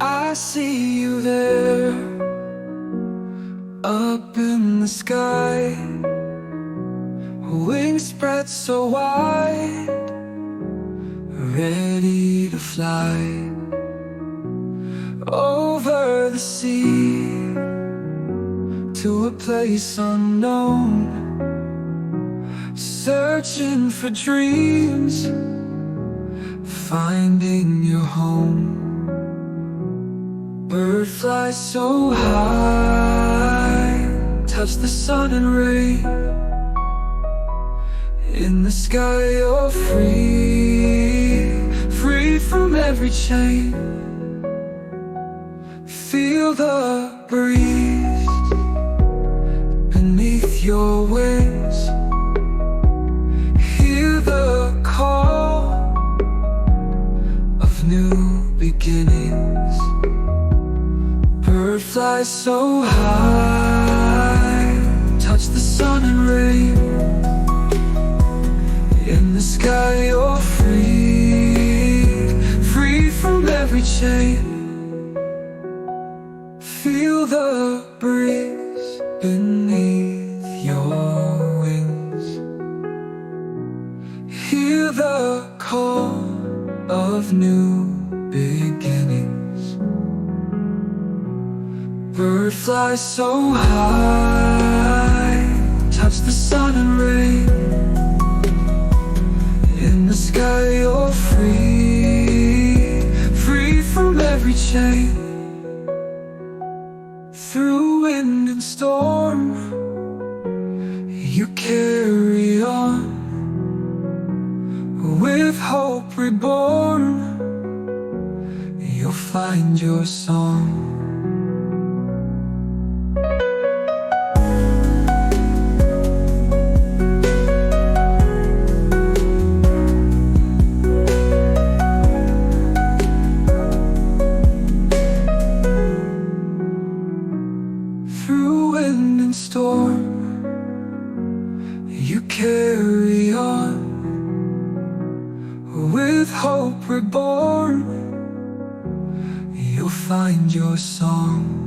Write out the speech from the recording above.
I see you there, up in the sky, wings spread so wide, ready to fly over the sea to a place unknown, searching for dreams, finding your home. Bird flies so high, touch the sun and rain. In the sky you're free, free from every chain. Feel the breeze beneath your wings. Hear the call of new beginnings. Bird flies so high, touch the sun and rain. In the sky you're free, free from every chain. Feel the breeze beneath your wings. Hear the call of new beginnings. Bird flies so high, touch the sun and rain. In the sky you're free, free from every chain. Through wind and storm, you carry on. With hope reborn, you'll find your song. Through wind and storm, you carry on. With hope reborn, you'll find your song.